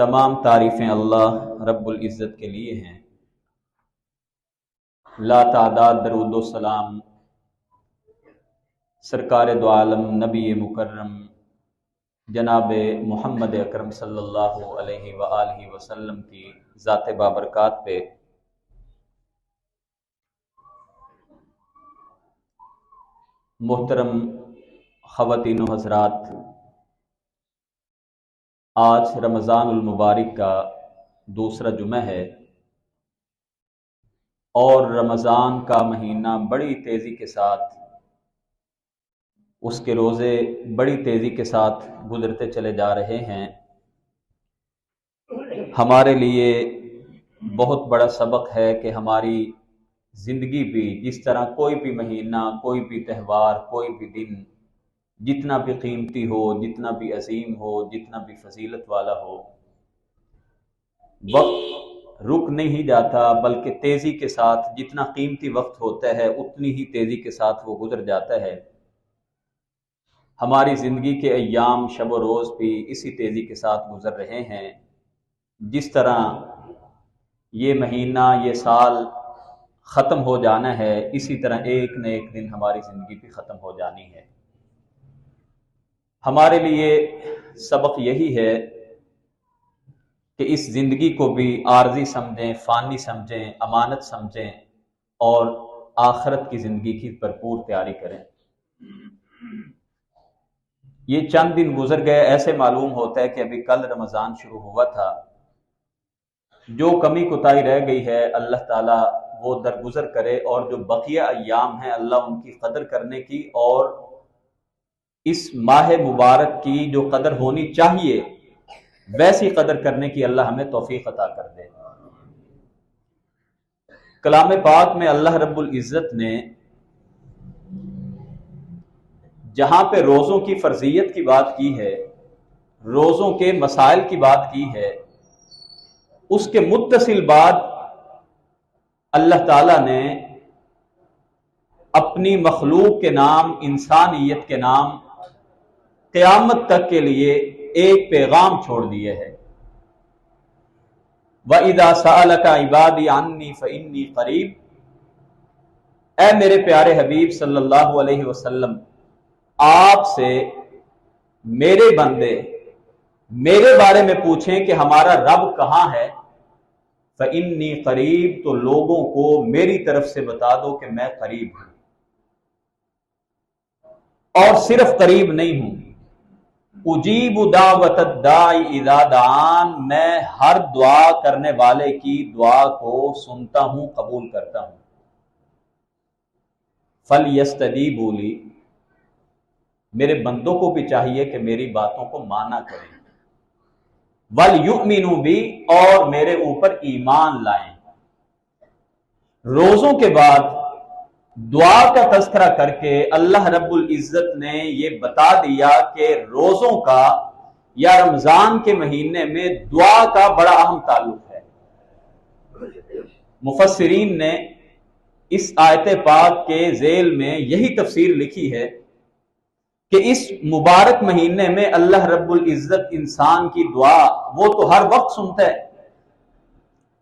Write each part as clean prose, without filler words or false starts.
تمام تعریفیں اللہ رب العزت کے لیے ہیں۔ لا تعداد درود و سلام سرکار دو عالم نبی مکرم جناب محمد اکرم صلی اللہ علیہ وآلہ وسلم کی ذات بابرکات پہ۔ محترم خواتین و حضرات، آج رمضان المبارک کا دوسرا جمعہ ہے اور رمضان کا مہینہ بڑی تیزی کے ساتھ، اس کے روزے بڑی تیزی کے ساتھ گزرتے چلے جا رہے ہیں۔ ہمارے لیے بہت بڑا سبق ہے کہ ہماری زندگی بھی جس طرح کوئی بھی مہینہ، کوئی بھی تہوار، کوئی بھی دن جتنا بھی قیمتی ہو، جتنا بھی عظیم ہو، جتنا بھی فضیلت والا ہو، وقت رک نہیں جاتا، بلکہ تیزی کے ساتھ جتنا قیمتی وقت ہوتا ہے اتنی ہی تیزی کے ساتھ وہ گزر جاتا ہے۔ ہماری زندگی کے ایام، شب و روز بھی اسی تیزی کے ساتھ گزر رہے ہیں۔ جس طرح یہ مہینہ، یہ سال ختم ہو جانا ہے، اسی طرح ایک نہ ایک دن ہماری زندگی بھی ختم ہو جانی ہے۔ ہمارے لیے سبق یہی ہے کہ اس زندگی کو بھی عارضی سمجھیں، فانی سمجھیں، امانت سمجھیں اور آخرت کی زندگی کی بھرپور تیاری کریں۔ یہ چند دن گزر گئے، ایسے معلوم ہوتا ہے کہ ابھی کل رمضان شروع ہوا تھا۔ جو کمی کوتاہی رہ گئی ہے اللہ تعالیٰ وہ درگزر کرے، اور جو بقیہ ایام ہیں اللہ ان کی قدر کرنے کی اور اس ماہ مبارک کی جو قدر ہونی چاہیے ویسی قدر کرنے کی اللہ ہمیں توفیق عطا کر دے۔ کلام پاک میں اللہ رب العزت نے جہاں پہ روزوں کی فرضیت کی بات کی ہے، روزوں کے مسائل کی بات کی ہے، اس کے متصل بعد اللہ تعالیٰ نے اپنی مخلوق کے نام، انسانیت کے نام قیامت تک کے لیے ایک پیغام چھوڑ دیے ہے۔ وَإِذَا سَأَلَكَ عِبَادِي عَنِّي فَإِنِّي قَرِيبٌ، اے میرے پیارے حبیب صلی اللہ علیہ وسلم، آپ سے میرے بندے میرے بارے میں پوچھیں کہ ہمارا رب کہاں ہے، فَإِنِّي قَرِيبٌ، تو لوگوں کو میری طرف سے بتا دو کہ میں قریب ہوں، اور صرف قریب نہیں ہوں، اجیب دعوت الداعی اذا دعان، میں ہر دعا کرنے والے کی دعا کو سنتا ہوں، قبول کرتا ہوں۔ فَلْيَسْتَجِیبُوا لِی، میرے بندوں کو بھی چاہیے کہ میری باتوں کو مانا کریں، وَلْيُؤْمِنُوا بِی، اور میرے اوپر ایمان لائیں۔ روزوں کے بعد دعا کا تذکرہ کر کے اللہ رب العزت نے یہ بتا دیا کہ روزوں کا یا رمضان کے مہینے میں دعا کا بڑا اہم تعلق ہے۔ مفسرین نے اس آیت پاک کے ذیل میں یہی تفسیر لکھی ہے کہ اس مبارک مہینے میں اللہ رب العزت انسان کی دعا وہ تو ہر وقت سنتا ہے،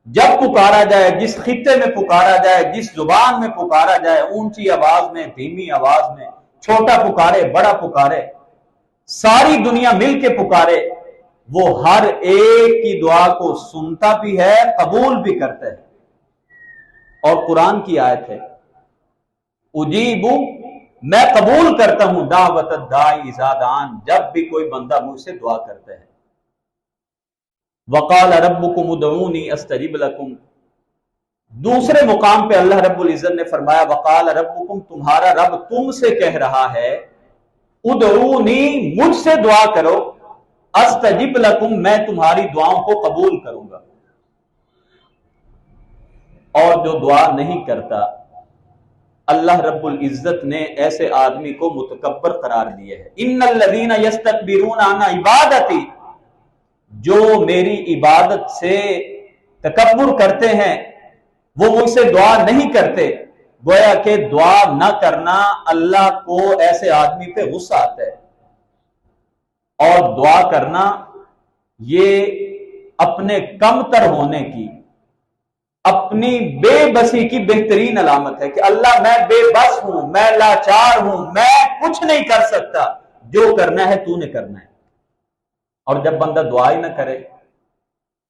جب پکارا جائے، جس خطے میں پکارا جائے، جس زبان میں پکارا جائے، اونچی آواز میں، دھیمی آواز میں، چھوٹا پکارے، بڑا پکارے، ساری دنیا مل کے پکارے، وہ ہر ایک کی دعا کو سنتا بھی ہے، قبول بھی کرتا ہے۔ اور قرآن کی آیت ہے، اجیب، میں قبول کرتا ہوں، دعوت الداعی اذا دعان، جب بھی کوئی بندہ مجھ سے دعا کرتا ہے۔ وقال ربکم ادعونی استجب لکم، دوسرے مقام پہ اللہ رب العزت نے فرمایا وقال ربکم، تمہارا رب تم سے کہہ رہا ہے ادعونی، مجھ سے دعا کرو، استجب لکم، میں تمہاری دعاؤں کو قبول کروں گا۔ اور جو دعا نہیں کرتا، اللہ رب العزت نے ایسے آدمی کو متکبر قرار دیا ہے۔ ان الذین یستکبرون عن عبادتی، جو میری عبادت سے تکبر کرتے ہیں وہ مجھ سے دعا نہیں کرتے۔ گویا کہ دعا نہ کرنا اللہ کو ایسے آدمی پہ غصہ آتا ہے، اور دعا کرنا یہ اپنے کم تر ہونے کی، اپنی بے بسی کی بہترین علامت ہے کہ اللہ میں بے بس ہوں، میں لاچار ہوں، میں کچھ نہیں کر سکتا، جو کرنا ہے تو نے کرنا ہے۔ اور جب بندہ دعا ہی نہ کرے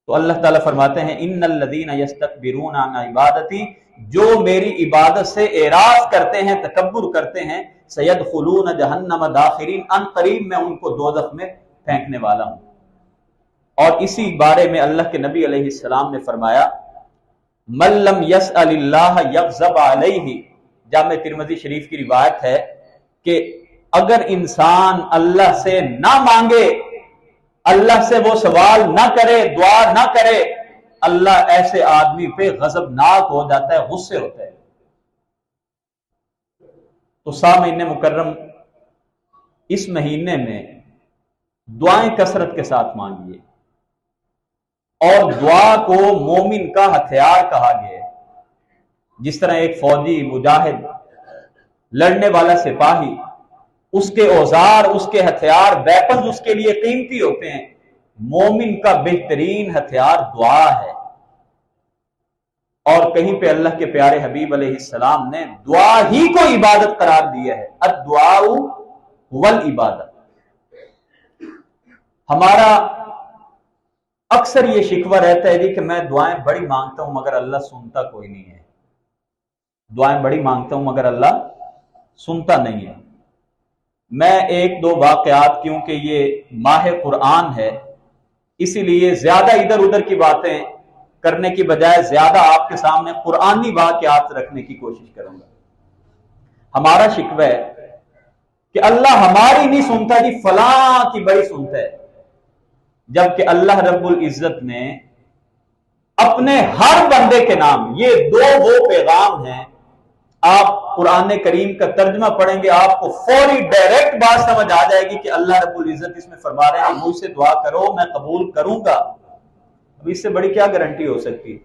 تو اللہ تعالیٰ فرماتے ہیں ان الذین یستکبرون عن عبادتی، جو میری عبادت سے اعراض کرتے ہیں، تکبر کرتے ہیں، سیدخلون جہنم داخرین، ان قریب میں ان کو دوزخ میں پھینکنے والا ہوں۔ اور اسی بارے میں اللہ کے نبی علیہ السلام نے فرمایا من لم یسأل اللہ یغضب علیہ، جامع ترمذی شریف کی روایت ہے کہ اگر انسان اللہ سے نہ مانگے، اللہ سے وہ سوال نہ کرے، دعا نہ کرے، اللہ ایسے آدمی پہ غضبناک ہو جاتا ہے، غصے ہوتا ہے۔ تو سامعین مکرم، اس مہینے میں دعائیں کثرت کے ساتھ مانگیے، اور دعا کو مومن کا ہتھیار کہا گیا ہے۔ جس طرح ایک فوجی، مجاہد، لڑنے والا سپاہی، اس کے اوزار، اس کے ہتھیار، ویپنز اس کے لیے قیمتی ہوتے ہیں، مومن کا بہترین ہتھیار دعا ہے۔ اور کہیں پہ اللہ کے پیارے حبیب علیہ السلام نے دعا ہی کو عبادت قرار دیا ہے، الدعاء والعبادت۔ ہمارا اکثر یہ شکوہ رہتا ہے جی کہ میں دعائیں بڑی مانگتا ہوں مگر اللہ سنتا کوئی نہیں ہے، دعائیں بڑی مانگتا ہوں مگر اللہ سنتا نہیں ہے۔ میں ایک دو واقعات، کیونکہ یہ ماہ قرآن ہے اسی لیے زیادہ ادھر ادھر کی باتیں کرنے کی بجائے زیادہ آپ کے سامنے قرآنی واقعات رکھنے کی کوشش کروں گا۔ ہمارا شکوہ ہے کہ اللہ ہماری نہیں سنتا جی، فلاں کی بڑی سنتا ہے، جبکہ اللہ رب العزت نے اپنے ہر بندے کے نام، یہ دو وہ پیغام ہیں، آپ قرآن کریم کا ترجمہ پڑھیں گے آپ کو فوری ڈائریکٹ بات سمجھ آ جائے گی کہ اللہ رب العزت اس میں فرما رہے ہیں مجھ سے دعا کرو میں قبول کروں گا۔ اب اس سے بڑی کیا گارنٹی ہو سکتی؟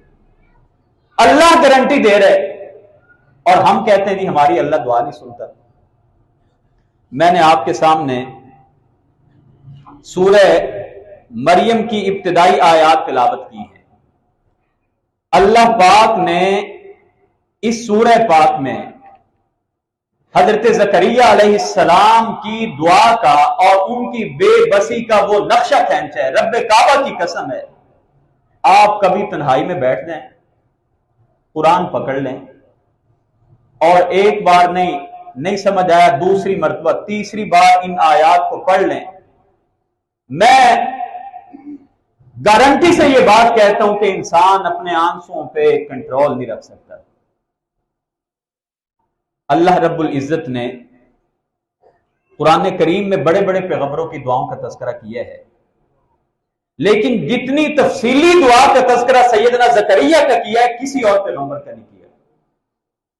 اللہ گارنٹی دے رہے اور ہم کہتے ہیں جی ہماری اللہ دعا نہیں سنتا۔ میں نے آپ کے سامنے سورہ مریم کی ابتدائی آیات تلاوت کی ہے۔ اللہ پاک نے اس سورہ پاک میں حضرت زکریہ علیہ السلام کی دعا کا اور ان کی بے بسی کا وہ نقشہ کھینچا ہے۔ رب کعبہ کی قسم ہے، آپ کبھی تنہائی میں بیٹھ جائیں، قرآن پکڑ لیں، اور ایک بار نہیں سمجھ آیا، دوسری مرتبہ، تیسری بار ان آیات کو پڑھ لیں، میں گارنٹی سے یہ بات کہتا ہوں کہ انسان اپنے آنسوؤں پہ کنٹرول نہیں رکھ سکتا۔ اللہ رب العزت نے قرآن کریم میں بڑے بڑے پیغمبروں کی دعاؤں کا تذکرہ کیا ہے، لیکن جتنی تفصیلی دعا کا تذکرہ سیدنا زکریا کا کیا ہے کسی اور پیغمبر کا نہیں کیا،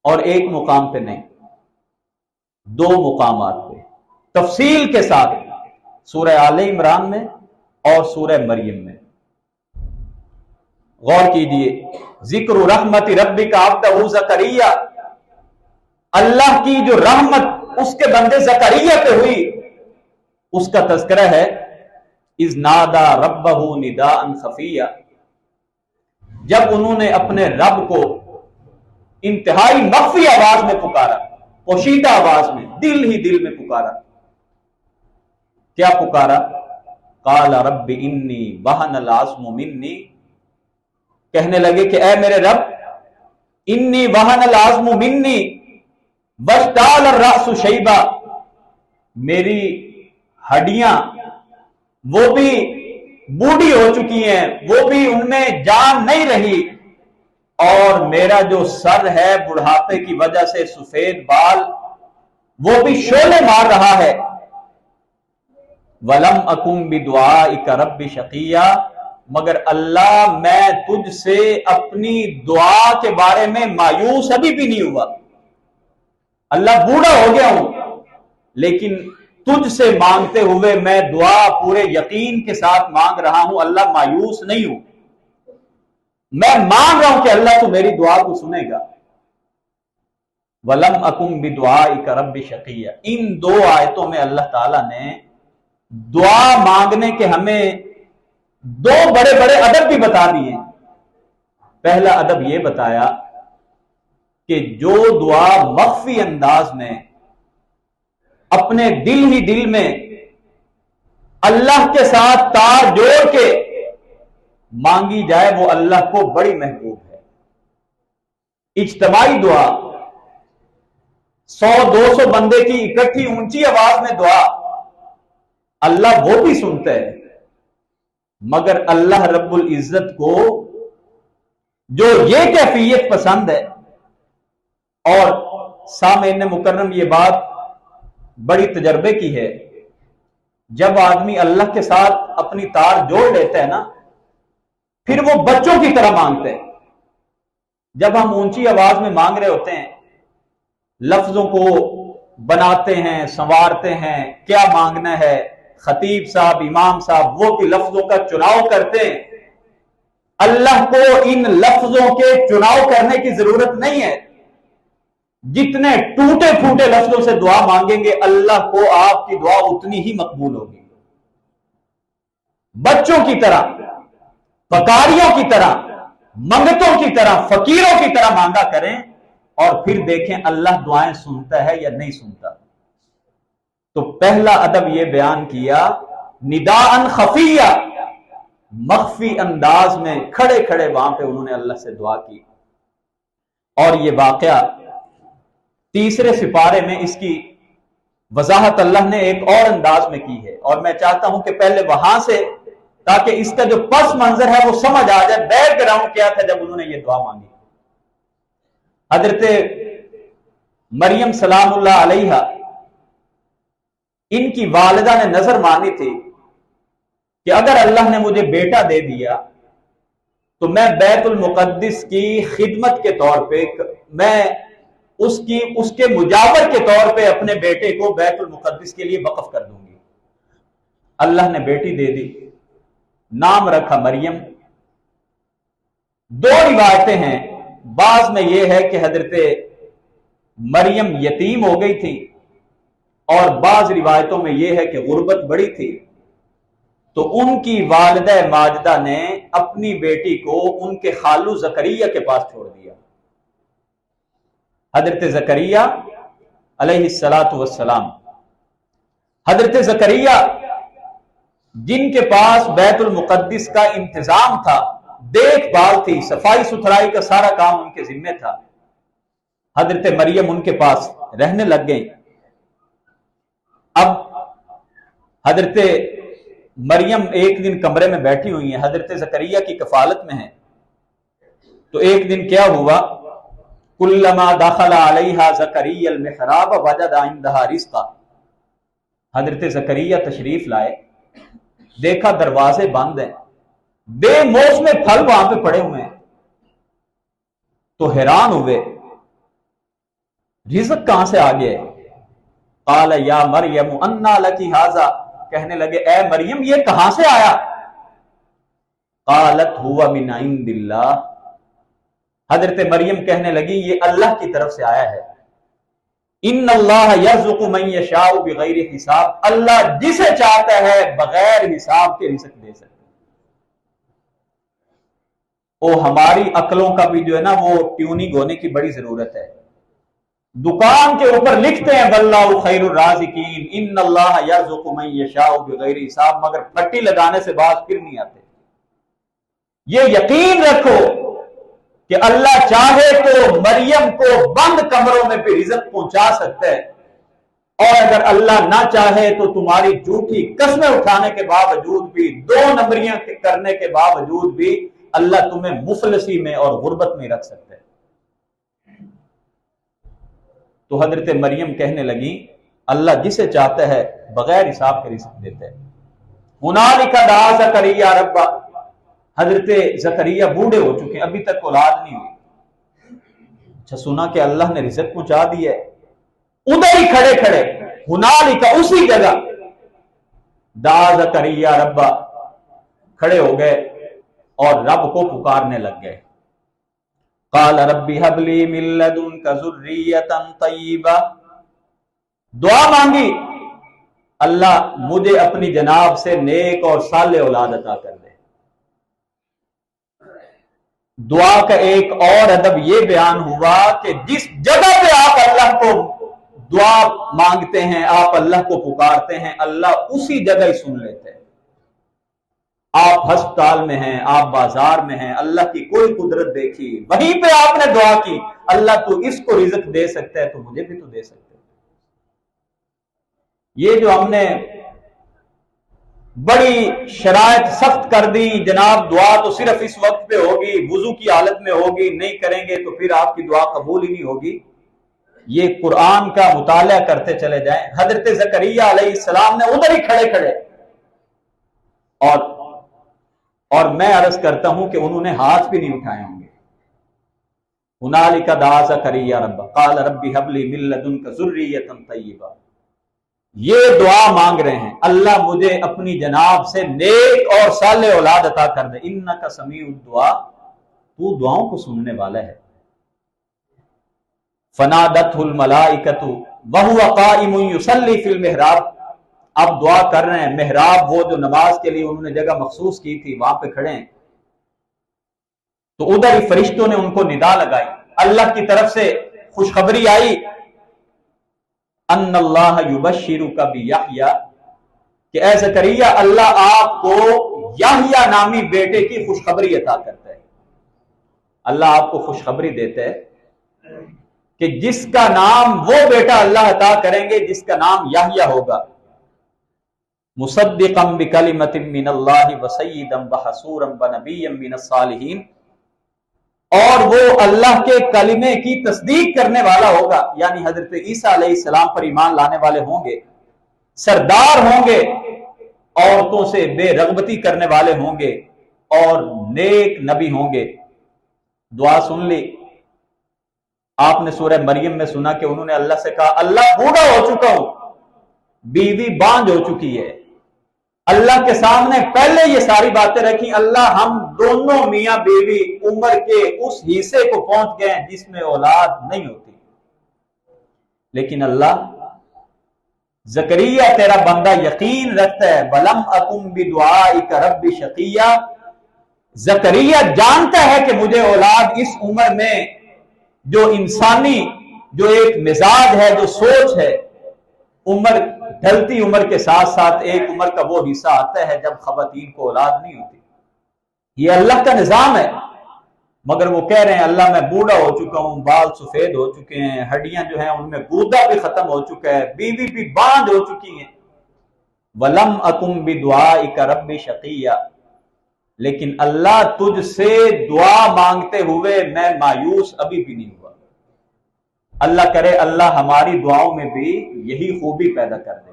اور ایک مقام پہ نہیں، دو مقامات پہ تفصیل کے ساتھ، سورہ آل عمران میں اور سورہ مریم میں۔ غور کیجئے، ذکر رحمت ربک عبدہ زکریا، اللہ کی جو رحمت اس کے بندے زکریا پہ ہوئی اس کا تذکرہ ہے، اذ نادا ربہ نداء خفیہ، جب انہوں نے اپنے رب کو انتہائی مخفی آواز میں پکارا، پوشیدہ آواز میں، دل ہی دل میں پکارا۔ کیا پکارا؟ قال رب انی وہن العظم منی، کہنے لگے کہ اے میرے رب، انی وہن العظم منی واشتعل الرأس شیبا، میری ہڈیاں وہ بھی بوڑھی ہو چکی ہیں، وہ بھی ان میں جان نہیں رہی، اور میرا جو سر ہے بڑھاپے کی وجہ سے سفید بال وہ بھی شعلے مار رہا ہے۔ وَلَمْ أَكُنْ بِدُعَائِكَ رَبِّ شَقِيًّا، مگر اللہ میں تجھ سے اپنی دعا کے بارے میں مایوس ابھی بھی نہیں ہوا۔ اللہ بوڑھا ہو گیا ہوں لیکن تجھ سے مانگتے ہوئے میں دعا پورے یقین کے ساتھ مانگ رہا ہوں، اللہ مایوس نہیں ہوں، میں مان رہا ہوں کہ اللہ تو میری دعا کو سنے گا۔ وَلَمْ أَكُنْ بِدُعَائِكَ رَبِّ شَقِيًّا، ان دو آیتوں میں اللہ تعالیٰ نے دعا مانگنے کے ہمیں دو بڑے بڑے ادب بھی بتا دیے. پہلا ادب یہ بتایا کہ جو دعا مخفی انداز میں اپنے دل ہی دل میں اللہ کے ساتھ تار جوڑ کے مانگی جائے وہ اللہ کو بڑی محبوب ہے. اجتماعی دعا 100-200 بندے کی اکٹھی اونچی آواز میں دعا اللہ وہ بھی سنتا ہے، مگر اللہ رب العزت کو جو یہ کیفیت پسند ہے. اور سامعین مکرم یہ بات بڑی تجربے کی ہے، جب آدمی اللہ کے ساتھ اپنی تار جوڑ لیتا ہے نا پھر وہ بچوں کی طرح مانگتے ہیں. جب ہم اونچی آواز میں مانگ رہے ہوتے ہیں لفظوں کو بناتے ہیں سنوارتے ہیں کیا مانگنا ہے، خطیب صاحب امام صاحب وہ بھی لفظوں کا چناؤ کرتے ہیں. اللہ کو ان لفظوں کے چناؤ کرنے کی ضرورت نہیں ہے. جتنے ٹوٹے پھوٹے لفظوں سے دعا مانگیں گے اللہ کو آپ کی دعا اتنی ہی مقبول ہوگی. بچوں کی طرح، پکاریوں کی طرح، منگتوں کی طرح، فقیروں کی طرح مانگا کریں اور پھر دیکھیں اللہ دعائیں سنتا ہے یا نہیں سنتا. تو پہلا ادب یہ بیان کیا نداءً خفیہ، مخفی انداز میں کھڑے کھڑے وہاں پہ انہوں نے اللہ سے دعا کی. اور یہ واقعہ تیسرے سپارے میں اس کی وضاحت اللہ نے ایک اور انداز میں کی ہے، اور میں چاہتا ہوں کہ پہلے وہاں سے تاکہ اس کا جو پس منظر ہے وہ سمجھ آ جائے بیک گراؤنڈ کیا تھا جب انہوں نے یہ دعا مانگی. حضرت مریم سلام اللہ علیہا ان کی والدہ نے نظر مانی تھی کہ اگر اللہ نے مجھے بیٹا دے دیا تو میں بیت المقدس کی خدمت کے طور پہ میں اس کے مجاور کے طور پہ اپنے بیٹے کو بیت المقدس کے لیے وقف کر دوں گی. اللہ نے بیٹی دے دی، نام رکھا مریم. دو روایتیں ہیں، بعض میں یہ ہے کہ حضرت مریم یتیم ہو گئی تھی اور بعض روایتوں میں یہ ہے کہ غربت بڑی تھی تو ان کی والدہ ماجدہ نے اپنی بیٹی کو ان کے خالو زکریا کے پاس چھوڑ دیا. حضرت زکریا علیہ السلام، حضرت زکریا جن کے پاس بیت المقدس کا انتظام تھا، دیکھ بھال تھی، صفائی ستھرائی کا سارا کام ان کے ذمہ تھا، حضرت مریم ان کے پاس رہنے لگ گئی. اب حضرت مریم ایک دن کمرے میں بیٹھی ہوئی ہیں، حضرت زکریا کی کفالت میں ہیں. تو ایک دن کیا ہوا، کلما دخل علیہا زکریا المحراب وجد عندہا رزقا. حضرت زکریا تشریف لائے، دیکھا دروازے بند ہیں، بے موسم پھل وہاں پہ پڑے ہوئے ہیں. تو حیران ہوئے رزق کہاں سے آ گئے. قال یا مریم انا لکی ھذا، کہنے لگے اے مریم یہ کہاں سے آیا. قالت هو من عند اللہ، حضرت مریم کہنے لگی یہ اللہ کی طرف سے آیا ہے. ان اللہ یرزق من یشاء بغیر حساب، اللہ جسے چاہتا ہے بغیر حساب کے رزق دے سکتا ہے. ہماری عقلوں کا بھی جو ہے نا وہ ٹیوننگ ہونے کی بڑی ضرورت ہے. دکان کے اوپر لکھتے ہیں واللہ خیر الرازقین، ان اللہ یرزق من یشاء بغیر حساب، مگر پٹی لگانے سے باز پھر نہیں آتے. یہ یقین رکھو کہ اللہ چاہے تو مریم کو بند کمروں میں بھی رزق پہنچا سکتا ہے، اور اگر اللہ نہ چاہے تو تمہاری جھوٹی قسمیں اٹھانے کے باوجود بھی، 2 نمبریاں کرنے کے باوجود بھی اللہ تمہیں مفلسی میں اور غربت میں رکھ سکتا ہے. تو حضرت مریم کہنے لگی اللہ جسے چاہتا ہے بغیر حساب کے رزق دیتا ہے. ہنالک دعا زکریا ربہ، حضرت زکریا بوڑھے ہو چکے، ابھی تک اولاد نہیں ہوئی. اچھا سنا کہ اللہ نے رزق پہنچا دی ہے، ادھر ہی کھڑے کھڑے ہنالک اسی جگہ دعا زکریا ربہ، کھڑے ہو گئے اور رب کو پکارنے لگ گئے. قال رب هب لي من لدنك ذرية طيبة، دعا مانگی اللہ مجھے اپنی جناب سے نیک اور صالح اولاد عطا کر دے. دعا کا ایک اور ادب یہ بیان ہوا کہ جس جگہ پہ آپ اللہ کو دعا مانگتے ہیں، آپ اللہ کو پکارتے ہیں، اللہ اسی جگہ ہی سن لیتے ہیں۔ آپ ہسپتال میں ہیں، آپ بازار میں ہیں، اللہ کی کوئی قدرت دیکھی، وہیں پہ آپ نے دعا کی، اللہ تو اس کو رزق دے سکتا ہے تو مجھے بھی تو دے سکتا ہے۔ یہ جو ہم نے بڑی شرائط سخت کر دی، جناب دعا تو صرف اس وقت پہ ہوگی، وضو کی حالت میں ہوگی، نہیں کریں گے تو پھر آپ کی دعا قبول ہی نہیں ہوگی، یہ قرآن کا مطالعہ کرتے چلے جائیں۔ حضرت زکریہ علیہ السلام نے ادھر ہی کھڑے کھڑے اور میں عرض کرتا ہوں کہ انہوں نے ہاتھ بھی نہیں اٹھائے ہوں گے۔ ہنالک دعا زکریا رب قال رب هب لي من لدنك ذریۃ طیبہ، یہ دعا مانگ رہے ہیں، اللہ مجھے اپنی جناب سے نیک اور صالح اولاد عطا کر دے، انک سمیع الدعاء، تو دعاؤں کو سننے والا ہے۔ فنادته الملائکۃ وهو قائم یصلی فی المحراب، اب دعا کر رہے ہیں، محراب وہ جو نماز کے لیے انہوں نے جگہ مخصوص کی تھی وہاں پہ کھڑے ہیں، تو ادھر ہی فرشتوں نے ان کو ندا لگائی، اللہ کی طرف سے خوشخبری آئی، ان اللہ یبشرک بیحییٰ، کہ اے زکریا اللہ آپ کو یحییٰ نامی بیٹے کی خوشخبری عطا کرتا ہے۔ اللہ آپ کو خوشخبری دیتا ہے کہ جس کا نام وہ بیٹا اللہ عطا کریں گے جس کا نام یحییٰ ہوگا، مصدقا بکلمۃ من اللہ وسیدا وحصورا ونبیا من الصالحین، اور وہ اللہ کے کلمے کی تصدیق کرنے والا ہوگا، یعنی حضرت عیسیٰ علیہ السلام پر ایمان لانے والے ہوں گے، سردار ہوں گے، عورتوں سے بے رغبتی کرنے والے ہوں گے، اور نیک نبی ہوں گے۔ دعا سن لی۔ آپ نے سورہ مریم میں سنا کہ انہوں نے اللہ سے کہا اللہ بوڑھا ہو چکا ہوں، بیوی بانجھ ہو چکی ہے، اللہ کے سامنے پہلے یہ ساری باتیں رکھی، اللہ ہم دونوں میاں بیوی عمر کے اس حصے کو پہنچ گئے ہیں جس میں اولاد نہیں ہوتی، لیکن اللہ زکریا تیرا بندہ یقین رکھتا ہے، وَلَمْ أَكُمْ بِدُعَائِكَ رَبِّ شَقِيًّا، زکریا جانتا ہے کہ مجھے اولاد اس عمر میں جو انسانی جو ایک مزاج ہے، جو سوچ ہے، عمر ڈھلتی عمر کے ساتھ ساتھ ایک عمر کا وہ حصہ آتا ہے جب خواتین کو اولاد نہیں ہوتی، یہ اللہ کا نظام ہے، مگر وہ کہہ رہے ہیں اللہ میں بوڑھا ہو چکا ہوں، بال سفید ہو چکے ہیں، ہڈیاں جو ہیں ان میں گودا بھی ختم ہو چکا ہے، بیوی بھی بانجھ ہو چکی ہیں، وَلَمْ أَكُمْ بِدُعَائِكَ رَبِّ شَقِيًّا، لیکن اللہ تجھ سے دعا مانگتے ہوئے میں مایوس ابھی بھی نہیں ہوا۔ اللہ کرے اللہ ہماری دعاؤں میں بھی یہی خوبی پیدا کر دے۔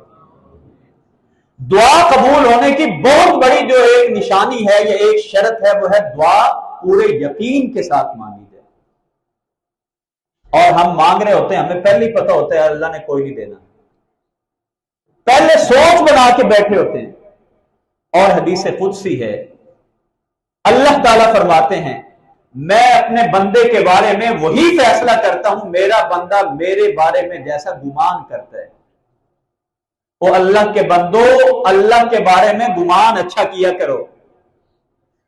دعا قبول ہونے کی بہت بڑی جو ایک نشانی ہے یا ایک شرط ہے وہ ہے دعا پورے یقین کے ساتھ مانگی جائے، اور ہم مانگ رہے ہوتے ہیں، ہمیں پہلے ہی پتہ ہوتا ہے اللہ نے کوئی نہیں دینا، پہلے سوچ بنا کے بیٹھے ہوتے ہیں، اور حدیث قدسی ہے اللہ تعالیٰ فرماتے ہیں میں اپنے بندے کے بارے میں وہی فیصلہ کرتا ہوں میرا بندہ میرے بارے میں جیسا گمان کرتا ہے۔ وہ اللہ کے بندو اللہ کے بارے میں گمان اچھا کیا کرو،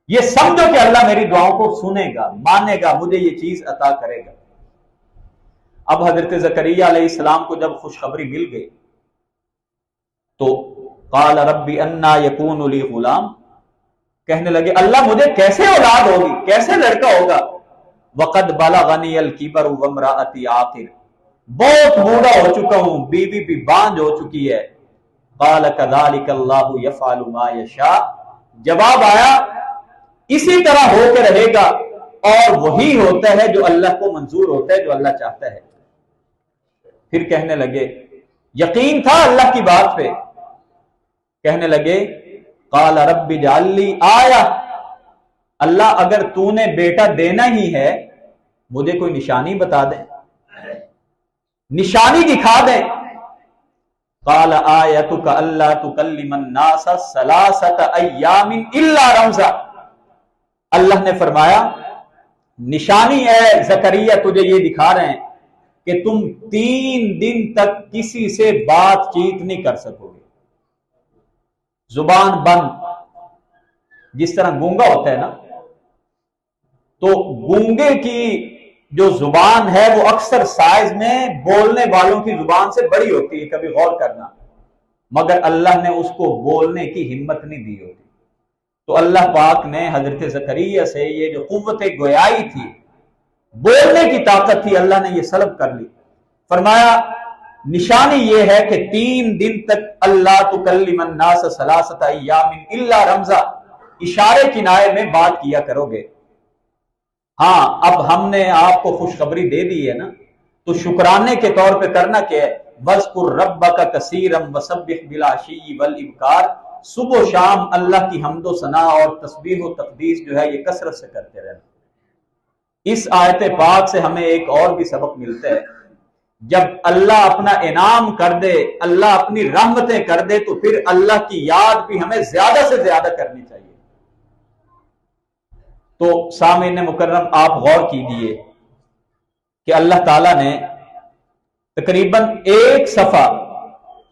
یہ سمجھو کہ اللہ میری دعاؤں کو سنے گا، مانے گا، مجھے یہ چیز عطا کرے گا۔ اب حضرت زکریا علیہ السلام کو جب خوشخبری مل گئی تو قال رب انا یکون لی غلام، کہنے لگے اللہ مجھے کیسے اولاد ہوگی، کیسے لڑکا ہوگا، وقد بلغنی الکبر وامرأتی عاقر، بہت بوڑھا ہو چکا ہوں، بیوی بھی بانجھ ہو چکی ہے۔ قال کذالک اللہ یفعل ما یشاء، جواب آیا اسی طرح ہو کے رہے گا، اور وہی ہوتا ہے جو اللہ کو منظور ہوتا ہے، جو اللہ چاہتا ہے۔ پھر کہنے لگے، یقین تھا اللہ کی بات پہ، کہنے لگے قال رب اجعل لی آیہ، اللہ اگر تو نے بیٹا دینا ہی ہے مجھے کوئی نشانی بتا دے، نشانی دکھا دے۔ قال آیتک الا تکلم الناس ثلاثۃ ایام الا رمزا، اللہ نے فرمایا نشانی ہے زکریا تجھے یہ دکھا رہے ہیں کہ تم 3 دن تک کسی سے بات چیت نہیں کر سکو گے، زبان بند، جس طرح گونگا ہوتا ہے نا تو گونگے کی جو زبان ہے وہ اکثر سائز میں بولنے والوں کی زبان سے بڑی ہوتی ہے، کبھی غور کرنا، مگر اللہ نے اس کو بولنے کی ہمت نہیں دی ہوتی۔ تو اللہ پاک نے حضرت زکریا سے یہ جو قوت گویائی تھی، بولنے کی طاقت تھی، اللہ نے یہ سلب کر لی۔ فرمایا نشانی یہ ہے کہ 3 دن تک اللہ تکلم الناس 3 ایام الا رمزا، اشارے کنائے میں بات کیا کرو گے۔ ہاں اب ہم نے آپ کو خوشخبری دے دی ہے نا، تو شکرانے کے طور پہ کرنا کیا ہے، وَاذْكُرْ رَبَّكَ كَثِيرًا وَسَبِّحْ بِالْعَشِيِّ وَالْإِبْكَارِ، صبح و شام اللہ کی حمد و ثنا اور تسبیح و تقدیس جو ہے یہ کثرت سے کرتے رہنا۔ اس آیت پاک سے ہمیں ایک اور بھی سبق ملتا ہے، جب اللہ اپنا انعام کر دے، اللہ اپنی رحمتیں کر دے، تو پھر اللہ کی یاد بھی ہمیں زیادہ سے زیادہ کرنی چاہیے۔ تو سامعین مکرم آپ غور کیجیے کہ اللہ تعالیٰ نے تقریباً 1 صفحہ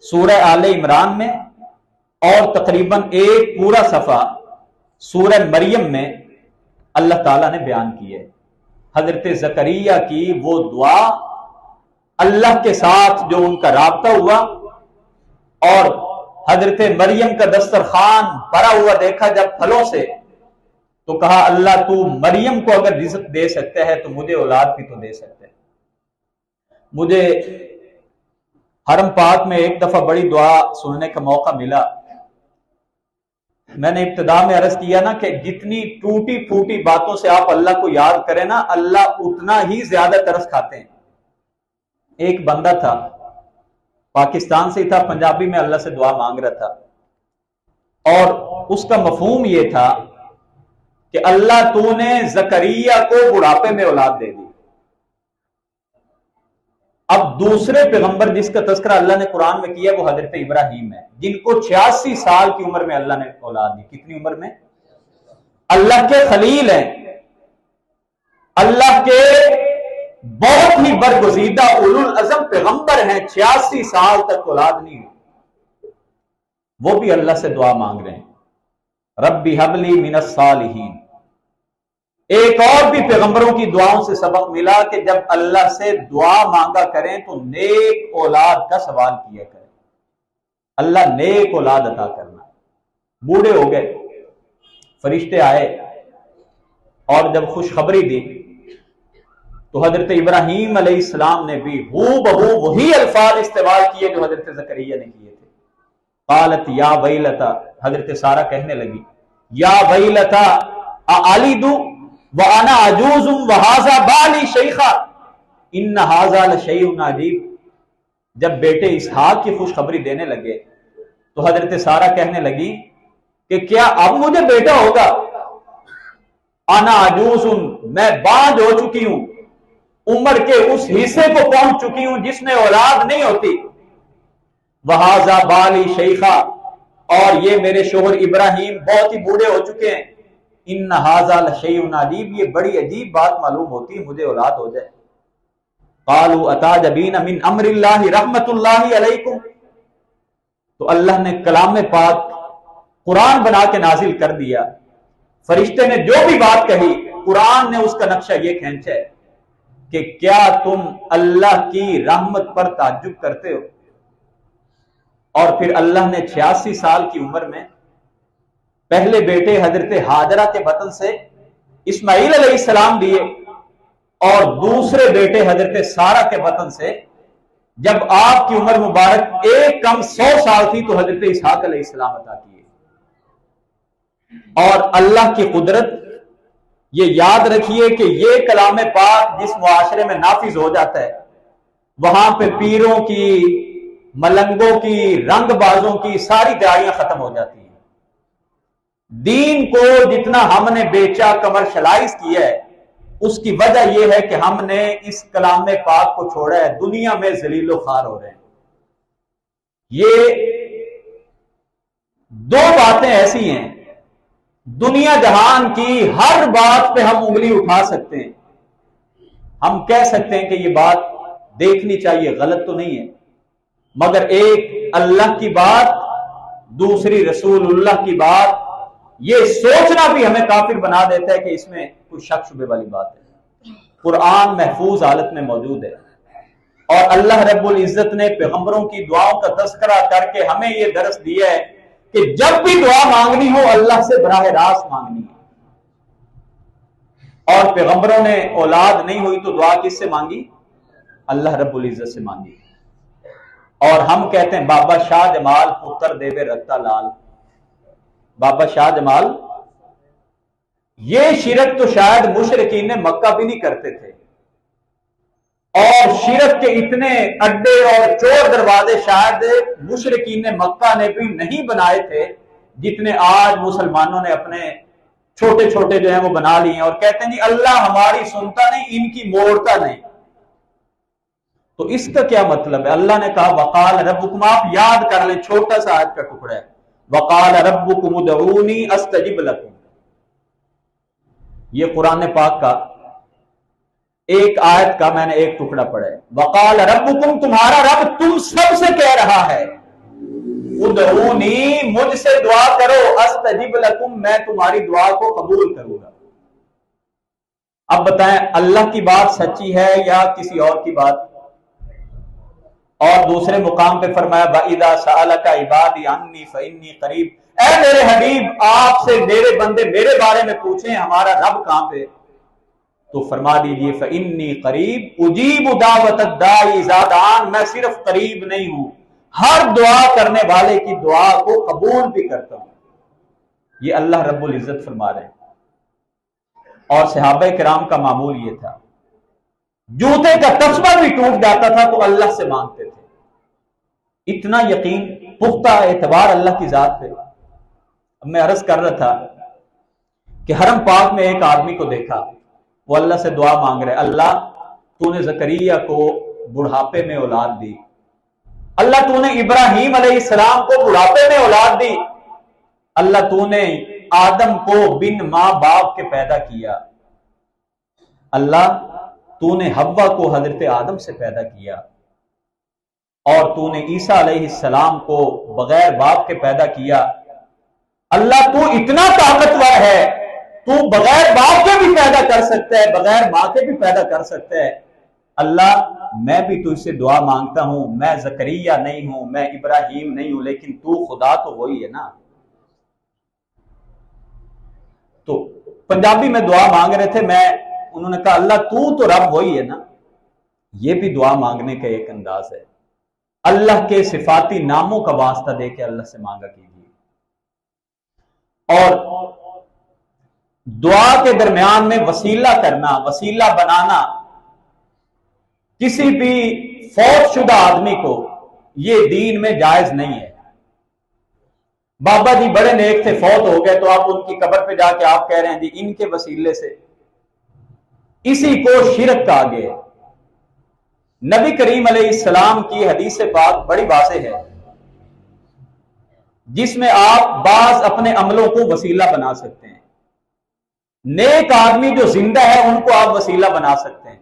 سورہ آل عمران میں اور تقریباً 1 پورا صفحہ سورہ مریم میں اللہ تعالیٰ نے بیان کی ہے حضرت زکریا کی وہ دعا، اللہ کے ساتھ جو ان کا رابطہ ہوا، اور حضرت مریم کا دسترخوان بھرا ہوا دیکھا جب پھلوں سے، تو کہا اللہ تو مریم کو اگر رزق دے سکتے ہے تو مجھے اولاد بھی تو دے سکتے ہیں۔ مجھے حرم پاک میں ایک دفعہ بڑی دعا سننے کا موقع ملا۔ میں نے ابتدا میں عرض کیا نا کہ جتنی ٹوٹی پھوٹی باتوں سے آپ اللہ کو یاد کریں نا، اللہ اتنا ہی زیادہ ترس کھاتے ہیں۔ ایک بندہ تھا، پاکستان سے ہی تھا، پنجابی میں اللہ سے دعا مانگ رہا تھا، اور اس کا مفہوم یہ تھا کہ اللہ تو نے زکریا کو بڑھاپے میں اولاد دے دی۔ اب دوسرے پیغمبر جس کا تذکرہ اللہ نے قرآن میں کیا وہ حضرت ابراہیم ہے، جن کو 86 سال کی عمر میں اللہ نے اولاد دی۔ کتنی عمر میں؟ اللہ کے خلیل ہیں، اللہ کے بہت ہی برگزیدہ اولو العزم پیغمبر ہیں، 86 سال تک اولاد نہیں ہوئی، وہ بھی اللہ سے دعا مانگ رہے ہیں، ربی حب لی من الصالحین۔ ایک اور بھی پیغمبروں کی دعاؤں سے سبق ملا کہ جب اللہ سے دعا مانگا کریں تو نیک اولاد کا سوال کیا کریں، اللہ نیک اولاد عطا کرنا۔ بوڑھے ہو گئے، فرشتے آئے اور جب خوشخبری دی تو حضرت ابراہیم علیہ السلام نے بھی ہو بہو وہی الفاظ استعمال کیے جو حضرت زکریا نے کیے تھے۔ قالت یا ویلتا، حضرت سارہ کہنے لگی یا ویلتا اعلد وانا عجوز وہذا بالی شیخا ان ھذا لشیء عجیب۔ جب بیٹے اسحاق کی خوشخبری دینے لگے تو حضرت سارہ کہنے لگی کہ کیا اب مجھے بیٹا ہوگا؟ انا عجوز، میں باندھ ہو چکی ہوں، عمر کے اس حصے کو پہنچ چکی ہوں جس میں اولاد نہیں ہوتی۔ وہذا بالی شیخا، اور یہ میرے شوہر ابراہیم بہت ہی بوڑھے ہو چکے ہیں۔ ان ھذا لشیء عجیب، یہ بڑی عجیب بات معلوم ہوتی ہے مجھے اولاد ہو جائے۔ قالوا اتعجبین من امر اللہ رحمت اللہ علیکم، تو اللہ نے کلام پاک قرآن بنا کے نازل کر دیا۔ فرشتے نے جو بھی بات کہی قرآن نے اس کا نقشہ یہ کھینچا ہے کہ کیا تم اللہ کی رحمت پر تعجب کرتے ہو؟ اور پھر اللہ نے 86 سال کی عمر میں پہلے بیٹے حضرت ہاجرہ کے بطن سے اسماعیل علیہ السلام دیے، اور دوسرے بیٹے حضرت سارہ کے بطن سے جب آپ کی عمر مبارک ایک کم 100 سال تھی تو حضرت اسحاق علیہ السلام عطا کیے۔ اور اللہ کی قدرت یہ یاد رکھیے کہ یہ کلام پاک جس معاشرے میں نافذ ہو جاتا ہے وہاں پہ پیروں کی، ملنگوں کی، رنگ بازوں کی ساری دعائیاں ختم ہو جاتی ہیں۔ دین کو جتنا ہم نے بیچا، کمرشلائز کیا ہے، اس کی وجہ یہ ہے کہ ہم نے اس کلام پاک کو چھوڑا ہے، دنیا میں ذلیل و خوار ہو رہے ہیں۔ یہ 2 باتیں ایسی ہیں، دنیا جہان کی ہر بات پہ ہم انگلی اٹھا سکتے ہیں، ہم کہہ سکتے ہیں کہ یہ بات دیکھنی چاہیے، غلط تو نہیں ہے، مگر ایک اللہ کی بات، دوسری رسول اللہ کی بات، یہ سوچنا بھی ہمیں کافر بنا دیتا ہے کہ اس میں کوئی شک شبے والی بات ہے۔ قرآن محفوظ حالت میں موجود ہے، اور اللہ رب العزت نے پیغمبروں کی دعاؤں کا تذکرہ کر کے ہمیں یہ درس دیا ہے کہ جب بھی دعا مانگنی ہو اللہ سے براہ راست مانگنی ہے۔ اور پیغمبروں نے اولاد نہیں ہوئی تو دعا کس سے مانگی؟ اللہ رب العزت سے مانگی۔ اور ہم کہتے ہیں بابا شاہ جمال پتر دیوے رتا لال، بابا شاہ جمال، یہ شرک تو شاید مشرکین مکہ بھی نہیں کرتے تھے، اور شرک کے اتنے اڈے اور چور دروازے شاید مشرکین مکہ نے بھی نہیں بنائے تھے جتنے آج مسلمانوں نے اپنے چھوٹے چھوٹے جو ہیں وہ بنا لیے ہیں، اور کہتے ہیں جی اللہ ہماری سنتا نہیں، ان کی موڑتا نہیں۔ تو اس کا کیا مطلب ہے؟ اللہ نے کہا وقال ربکم، آپ یاد کر لیں، چھوٹا سا آیت کا ٹکڑا ہے، وقال ربکم ادعونی استجب لکم۔ یہ قرآن پاک کا ایک آیت کا میں نے ایک ٹکڑا پڑھا ہے۔ وقال ربکم، تمہارا رب تم سب سے کہہ رہا ہے ادعونی، مجھ سے دعا کرو، استجب لکم، میں تمہاری دعا کو قبول کروں گا۔ اب بتائیں اللہ کی بات سچی ہے یا کسی اور کی بات؟ اور دوسرے مقام پہ فرمایا وَإِذَا سَأَلَكَ عِبَادِي عَنِّي فَإِنِّي قَرِيبٌ، اے میرے حبیب آپ سے میرے بندے میرے بارے میں پوچھیں ہمارا رب کہاں پہ، تو فرما دیجئے فَإِنِّي قَرِيبٌ أُجِيبُ دَعْوَةَ الدَّاعِ إِذَا دَعَانِ، میں صرف قریب نہیں ہوں، ہر دعا کرنے والے کی دعا کو قبول بھی کرتا ہوں۔ یہ اللہ رب العزت فرما رہے ہیں۔ اور صحابہ کرام کا معمول یہ تھا، جوتے کا تسبہ بھی ٹوٹ جاتا تھا تو اللہ سے مانگتے تھے، اتنا یقین، پختہ اعتبار اللہ کی ذات پہ۔ اب میں عرض کر رہا تھا کہ حرم پاک میں ایک آدمی کو دیکھا، وہ اللہ سے دعا مانگ رہے، اللہ تو نے زکریا کو بڑھاپے میں اولاد دی، اللہ تو نے ابراہیم علیہ السلام کو بڑھاپے میں اولاد دی، اللہ تو نے آدم کو بن ماں باپ کے پیدا کیا، اللہ تو نے حوا کو حضرت آدم سے پیدا کیا، اور تو نے عیسیٰ علیہ السلام کو بغیر باپ کے پیدا کیا، اللہ تو اتنا طاقتور ہے، تو بغیر باپ کے بھی پیدا کر سکتا ہے، بغیر ماں کے بھی پیدا کر سکتا ہے، اللہ میں بھی تجھ سے دعا مانگتا ہوں، میں زکریا نہیں ہوں، میں ابراہیم نہیں ہوں، لیکن تو خدا تو وہی ہے نا۔ تو پنجابی میں دعا مانگ رہے تھے، انہوں نے کہا اللہ تو رب وہی ہے نا۔ یہ بھی دعا مانگنے کا ایک انداز ہے، اللہ کے صفاتی ناموں کا واسطہ دے کے اللہ سے مانگا کیجیے۔ اور دعا کے درمیان میں وسیلہ کرنا، وسیلہ بنانا کسی بھی فوت شدہ آدمی کو یہ دین میں جائز نہیں ہے۔ بابا جی بڑے نیک تھے، فوت ہو گئے، تو آپ ان کی قبر پہ جا کے آپ کہہ رہے ہیں جی ان کے وسیلے سے، اسی کو شرک کہا گیا۔ نبی کریم علیہ السلام کی حدیث پاک بڑی واضح ہے، جس میں آپ بعض اپنے عملوں کو وسیلہ بنا سکتے ہیں۔ نیک آدمی جو زندہ ہے ان کو آپ وسیلہ بنا سکتے ہیں۔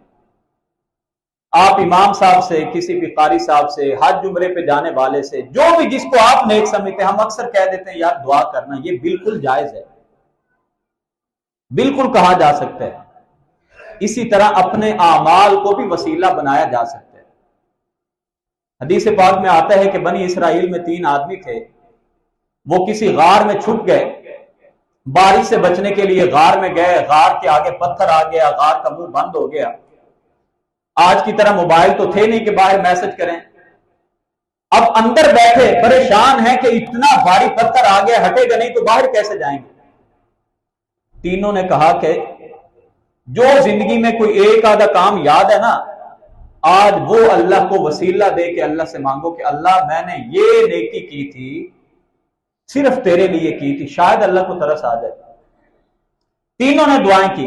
آپ امام صاحب سے، کسی بھی قاری صاحب سے، حج عمرے پہ جانے والے سے، جو بھی جس کو آپ نیک سمجھتے ہیں، ہم اکثر کہہ دیتے ہیں یار دعا کرنا، یہ بالکل جائز ہے، بالکل کہا جا سکتا ہے۔ اسی طرح اپنے اعمال کو بھی وسیلہ بنایا جا سکتا ہے۔ حدیث پاک میں آتا ہے کہ بنی اسرائیل میں 3 آدمی تھے، وہ کسی غار میں چھپ گئے، بارش سے بچنے کے لیے غار میں گئے، غار کے آگے پتھر آ گیا، غار کا منہ بند ہو گیا۔ آج کی طرح موبائل تو تھے نہیں کہ باہر میسج کریں، اب اندر بیٹھے پریشان ہیں کہ اتنا بھاری پتھر آ گیا، ہٹے گا نہیں تو باہر کیسے جائیں گے۔ تینوں نے کہا کہ جو زندگی میں کوئی ایک آدھا کام یاد ہے نا، آج وہ اللہ کو وسیلہ دے کے اللہ سے مانگو کہ اللہ میں نے یہ نیکی کی تھی، صرف تیرے لیے کی تھی، شاید اللہ کو ترس آ جائے۔ تینوں نے دعائیں کی۔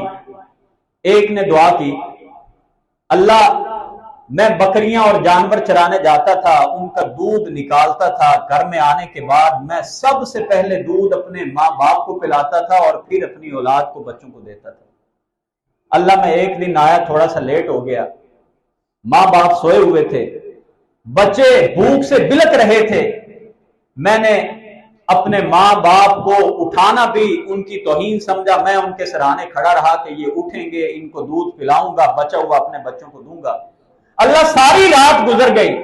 ایک نے دعا کی اللہ میں بکریاں اور جانور چرانے جاتا تھا، ان کا دودھ نکالتا تھا، گھر میں آنے کے بعد میں سب سے پہلے دودھ اپنے ماں باپ کو پلاتا تھا اور پھر اپنی اولاد کو، بچوں کو دیتا تھا۔ اللہ میں ایک دن آیا، تھوڑا سا لیٹ ہو گیا، ماں باپ سوئے ہوئے تھے، بچے بھوک سے بلک رہے تھے، میں نے اپنے ماں باپ کو اٹھانا بھی ان کی توہین سمجھا، میں ان کے سرانے کھڑا رہا کہ یہ اٹھیں گے، ان کو دودھ پلاؤں گا، بچا ہوا اپنے بچوں کو دوں گا۔ اللہ ساری رات گزر گئی،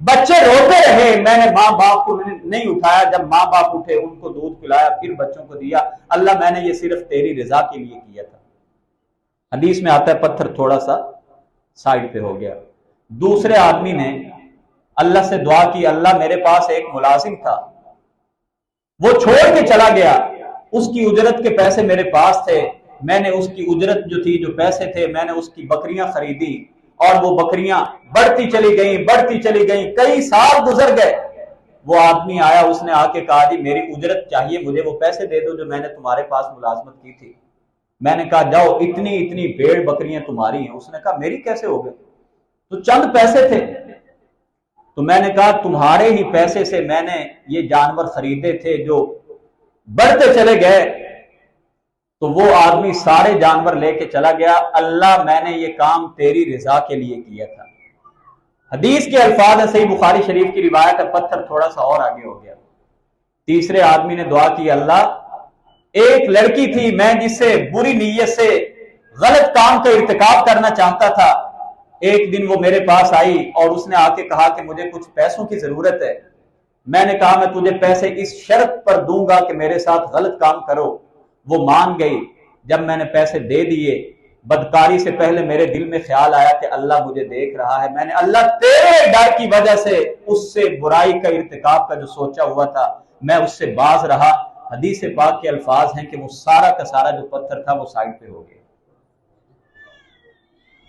بچے روتے رہے، میں نے ماں باپ کو نہیں اٹھایا، جب ماں باپ اٹھے ان کو دودھ پلایا، پھر بچوں کو دیا۔ اللہ میں نے یہ صرف تیری رضا کے لیے کیا تھا۔ حدیث میں آتا ہے پتھر تھوڑا سا سائڈ پہ ہو گیا۔ دوسرے آدمی نے اللہ سے دعا کی، اللہ میرے پاس ایک ملازم تھا، وہ چھوڑ کے چلا گیا، اس کی اجرت کے پیسے میرے پاس تھے، میں نے اس کی اجرت جو تھی، جو پیسے تھے، میں نے اس کی بکریاں خریدی، اور وہ بکریاں بڑھتی چلی گئیں، کئی سال گزر گئے۔ وہ آدمی آیا، اس نے آ کے کہا جی میری اجرت چاہیے، مجھے وہ پیسے دے دو جو میں نے تمہارے پاس ملازمت کی تھی۔ میں نے کہا جاؤ، اتنی بھیڑ بکریاں تمہاری ہیں۔ اس نے کہا میری کیسے ہو گئے؟ تو چند پیسے تھے۔ تو میں نے کہا تمہارے ہی پیسے سے میں نے یہ جانور خریدے تھے جو بڑھتے چلے گئے۔ تو وہ آدمی سارے جانور لے کے چلا گیا، اللہ میں نے یہ کام تیری رضا کے لیے کیا تھا۔ حدیث کے الفاظ ہے، صحیح بخاری شریف کی روایت ہے، پتھر تھوڑا سا اور آگے ہو گیا۔ تیسرے آدمی نے دعا کی، اللہ ایک لڑکی تھی، میں جس سے بری نیت سے غلط کام کا ارتکاب کرنا چاہتا تھا، ایک دن وہ میرے پاس آئی اور اس نے آ کے کہا کہ مجھے کچھ پیسوں کی ضرورت ہے۔ میں نے کہا میں تجھے پیسے اس شرط پر دوں گا کہ میرے ساتھ غلط کام کرو۔ وہ مان گئی۔ جب میں نے پیسے دے دیے، بدکاری سے پہلے میرے دل میں خیال آیا کہ اللہ مجھے دیکھ رہا ہے، میں نے اللہ تیرے ڈر کی وجہ سے اس سے برائی کا ارتکاب کا جو سوچا ہوا تھا میں اس سے باز رہا۔ حدیث پاک کے الفاظ ہیں کہ وہ سارا کا سارا جو پتھر تھا وہ سائڈ پہ ہو گیا۔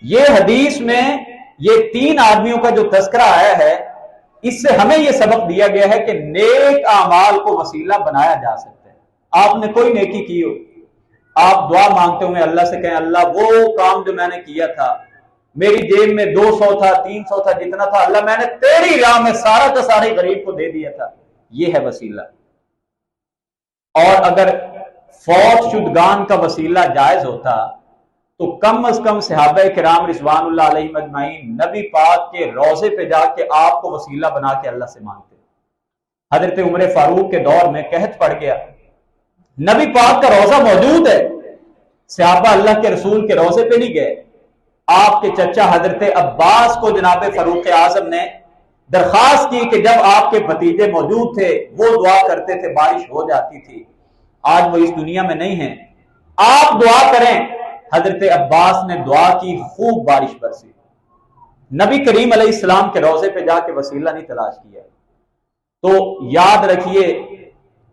یہ حدیث میں یہ تین آدمیوں کا جو تذکرہ آیا ہے، اس سے ہمیں یہ سبق دیا گیا ہے کہ نیک اعمال کو وسیلہ بنایا جا سکتا ہے۔ آپ نے کوئی نیکی کی ہو، آپ دعا مانگتے ہوئے اللہ سے کہیں اللہ وہ کام جو میں نے کیا تھا، میری جیب میں 200 تھا، 300 تھا، جتنا تھا، اللہ میں نے تیری راہ میں سارا کا سارا غریب کو دے دیا تھا، یہ ہے وسیلہ۔ اور اگر فوت شدگان کا وسیلہ جائز ہوتا تو کم از کم صحابہ کرام رضوان اللہ علیہم اجمعین نبی پاک کے روضے پہ جا کے آپ کو وسیلہ بنا کے اللہ سے مانگتے۔ حضرت عمر فاروق کے دور میں قحط پڑ گیا، نبی پاک کا روضہ موجود ہے، صحابہ اللہ کے رسول کے روضے پہ نہیں گئے۔ آپ کے چچا حضرت عباس کو جناب فاروق اعظم نے درخواست کی کہ جب آپ کے بھتیجے موجود تھے وہ دعا کرتے تھے، بارش ہو جاتی تھی، آج وہ اس دنیا میں نہیں ہیں، آپ دعا کریں۔ حضرت عباس نے دعا کی، خوب بارش برسی۔ نبی کریم علیہ السلام کے روضے پہ جا کے وسیلہ نہیں تلاش کیا۔ تو یاد رکھیے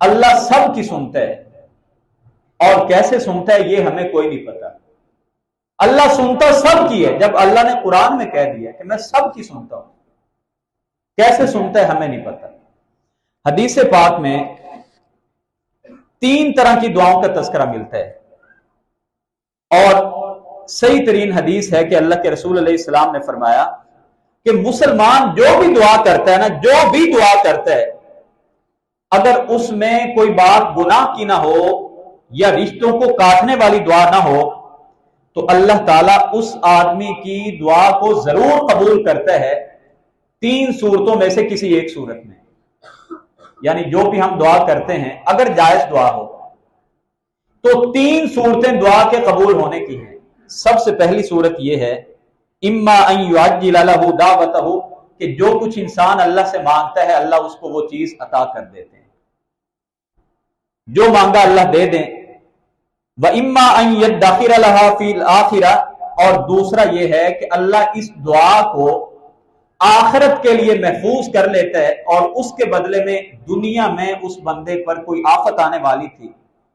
اللہ سب کی سنتا ہے، اور کیسے سنتا ہے یہ ہمیں کوئی نہیں پتا۔ اللہ سنتا سب کی ہے، جب اللہ نے قرآن میں کہہ دیا کہ میں سب کی سنتا ہوں، کیسے سنتا ہے ہمیں نہیں پتا۔ حدیث پاک میں 3 طرح کی دعاؤں کا تذکرہ ملتا ہے، اور صحیح ترین حدیث ہے کہ اللہ کے رسول علیہ السلام نے فرمایا کہ مسلمان جو بھی دعا کرتا ہے نا، جو بھی دعا کرتا ہے، اگر اس میں کوئی بات گناہ کی نہ ہو یا رشتوں کو کاٹنے والی دعا نہ ہو تو اللہ تعالیٰ اس آدمی کی دعا کو ضرور قبول کرتا ہے 3 صورتوں میں سے کسی ایک صورت میں۔ یعنی جو بھی ہم دعا کرتے ہیں اگر جائز دعا ہو تو 3 صورتیں دعا کے قبول ہونے کی ہیں۔ سب سے پہلی صورت یہ ہے اما ان یعجل لہ دعوتہ، کہ جو کچھ انسان اللہ سے مانگتا ہے اللہ اس کو وہ چیز عطا کر دیتے ہیں، جو مانگا اللہ دے دیں۔ وَإِمَّا أَن يَدَّخِرَ لَهَا فِي الْآخِرَةِ، اور دوسرا یہ ہے کہ اللہ اس دعا کو آخرت کے لیے محفوظ کر لیتا ہے، اور اس کے بدلے میں دنیا میں اس بندے پر کوئی آفت آنے والی تھی،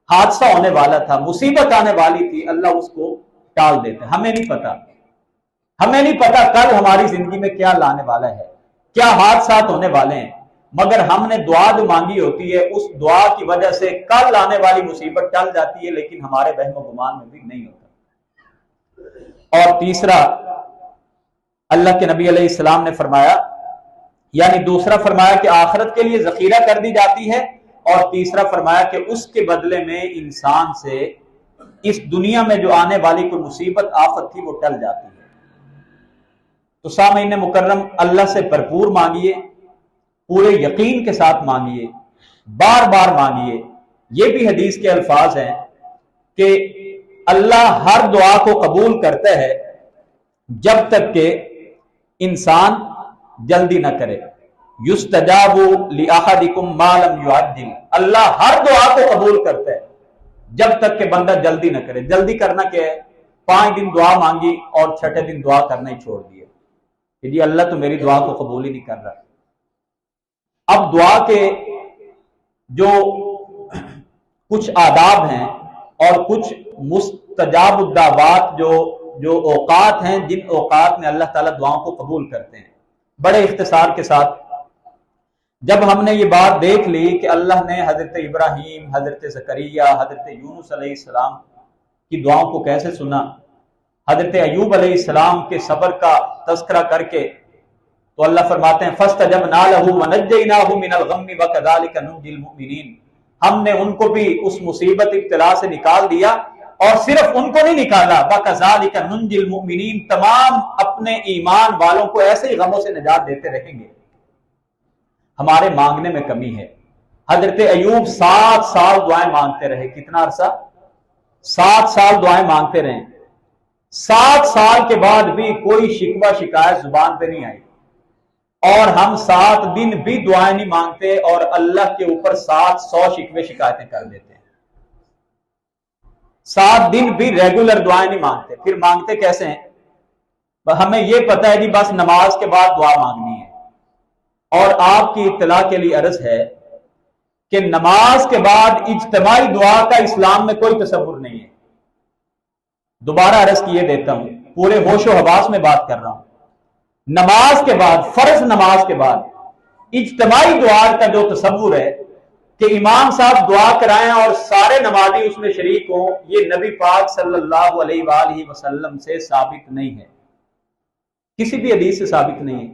حادثہ ہونے والا تھا، مصیبت آنے والی تھی، اللہ اس کو ٹال دیتا ہے۔ ہمیں نہیں پتا کل ہماری زندگی میں کیا لانے والا ہے، کیا حادثات ہونے والے ہیں، مگر ہم نے دعا جو مانگی ہوتی ہے اس دعا کی وجہ سے کل آنے والی مصیبت ٹل جاتی ہے، لیکن ہمارے وہم و گمان میں بھی نہیں ہوتا۔ اور تیسرا اللہ کے نبی علیہ السلام نے فرمایا، یعنی دوسرا فرمایا کہ آخرت کے لیے ذخیرہ کر دی جاتی ہے، اور تیسرا فرمایا کہ اس کے بدلے میں انسان سے اس دنیا میں جو آنے والی کوئی مصیبت آفت تھی وہ ٹل جاتی ہے۔ تو سامعین مکرم، اللہ سے بھرپور مانگیے، پورے یقین کے ساتھ مانگیے، بار بار مانگیے. یہ بھی حدیث کے الفاظ ہیں کہ اللہ ہر دعا کو قبول کرتا ہے جب تک کہ انسان جلدی نہ کرے. یستجاب لأحدکم ما لم یعجل. اللہ ہر دعا کو قبول کرتا ہے جب تک کہ بندہ جلدی نہ کرے. جلدی کرنا کیا ہے؟ 5 دن دعا مانگی اور چھٹے دن دعا کرنا ہی چھوڑ دیا کہ جی اللہ تو میری دعا کو قبول ہی نہیں کر رہا. اب دعا کے جو کچھ آداب ہیں اور کچھ مستجاب الدعوات جو اوقات ہیں جن اوقات میں اللہ تعالیٰ دعاؤں کو قبول کرتے ہیں، بڑے اختصار کے ساتھ جب ہم نے یہ بات دیکھ لی کہ اللہ نے حضرت ابراہیم، حضرت زکریا، حضرت یونس علیہ السلام کی دعاؤں کو کیسے سنا، حضرت ایوب علیہ السلام کے صبر کا تذکرہ کر کے، تو اللہ فرماتے ہیں فَاسْتَجَبْنَا لَهُ وَنَجَّيْنَاهُ مِنَ الْغَمِّ وَكَذَلِكَ نُنْجِي الْمُؤْمِنِينَ. ہم نے ان کو بھی اس مصیبت ابتلا سے نکال دیا، اور صرف ان کو نہیں نکالا، وَكَذَلِكَ نُنْجِي الْمُؤْمِنِينَ، تمام اپنے ایمان والوں کو ایسے ہی غموں سے نجات دیتے رہیں گے. ہمارے مانگنے میں کمی ہے. حضرت ایوب 7 سال دعائیں مانگتے رہے. کتنا عرصہ؟ 7 سال دعائیں مانگتے رہے. 7 سال کے بعد بھی کوئی شکوہ شکایت زبان پہ نہیں آئی، اور ہم 7 دن بھی دعائیں نہیں مانگتے اور اللہ کے اوپر 700 شکوے شکایتیں کر دیتے ہیں. 7 دن بھی ریگولر دعائیں نہیں مانگتے. پھر مانگتے کیسے ہیں؟ ہمیں یہ پتہ ہے کہ بس نماز کے بعد دعا مانگنی ہے. اور آپ کی اطلاع کے لیے عرض ہے کہ نماز کے بعد اجتماعی دعا کا اسلام میں کوئی تصور نہیں ہے. دوبارہ عرض کیے دیتا ہوں، پورے ہوش و حواس میں بات کر رہا ہوں. نماز کے بعد، فرض نماز کے بعد اجتماعی دعا کا جو تصور ہے کہ امام صاحب دعا کرائیں اور سارے نمازی اس میں شریک ہوں، یہ نبی پاک صلی اللہ علیہ وآلہ وسلم سے ثابت نہیں ہے، کسی بھی حدیث سے ثابت نہیں ہے.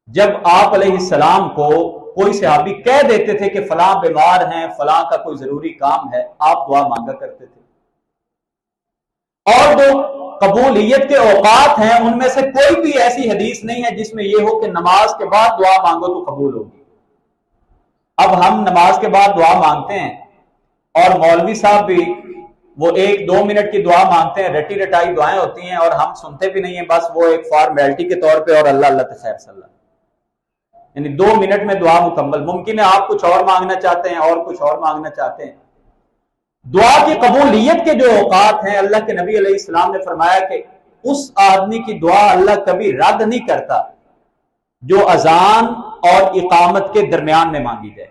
جب آپ علیہ السلام کو کوئی صحابی کہہ دیتے تھے کہ فلاں بیمار ہیں، فلاں کا کوئی ضروری کام ہے، آپ دعا مانگا کرتے تھے. اور جو قبولیت کے اوقات ہیں ان میں سے کوئی بھی ایسی حدیث نہیں ہے جس میں یہ ہو کہ نماز کے بعد دعا مانگو تو قبول ہوگی. اب ہم نماز کے بعد دعا مانگتے ہیں اور مولوی صاحب بھی وہ 1-2 منٹ کی دعا مانگتے ہیں، رٹی رٹائی دعائیں ہوتی ہیں اور ہم سنتے بھی نہیں ہیں، بس وہ ایک فارمیلٹی کے طور پہ، اور اللہ اللہ خیر صلی اللہ، یعنی 2 منٹ میں دعا مکمل. ممکن ہے آپ کچھ اور مانگنا چاہتے ہیں اور کچھ اور مانگنا چاہتے ہیں. دعا کی قبولیت کے جو اوقات ہیں، اللہ کے نبی علیہ السلام نے فرمایا کہ اس آدمی کی دعا اللہ کبھی رد نہیں کرتا جو اذان اور اقامت کے درمیان میں مانگی جائے.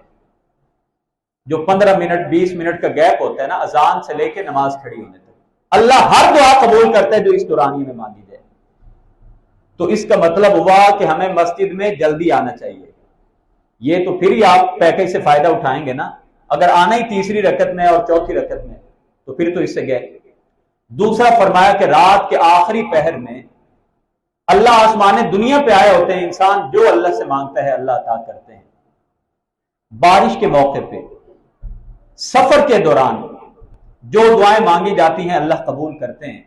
جو 15 منٹ 20 منٹ کا گیپ ہوتا ہے نا اذان سے لے کے نماز کھڑی ہونے تک، اللہ ہر دعا قبول کرتا ہے جو اس دورانیے میں مانگی جائے. تو اس کا مطلب ہوا کہ ہمیں مسجد میں جلدی آنا چاہیے. یہ تو پھر ہی آپ پیکج سے فائدہ اٹھائیں گے نا. اگر آنا ہی تیسری رکعت میں اور چوتھی رکعت میں تو پھر تو اس سے گئے. دوسرا فرمایا کہ رات کے آخری پہر میں اللہ آسمان دنیا پہ آئے ہوتے ہیں، انسان جو اللہ سے مانگتا ہے اللہ عطا کرتے ہیں. بارش کے موقع پہ، سفر کے دوران جو دعائیں مانگی جاتی ہیں اللہ قبول کرتے ہیں.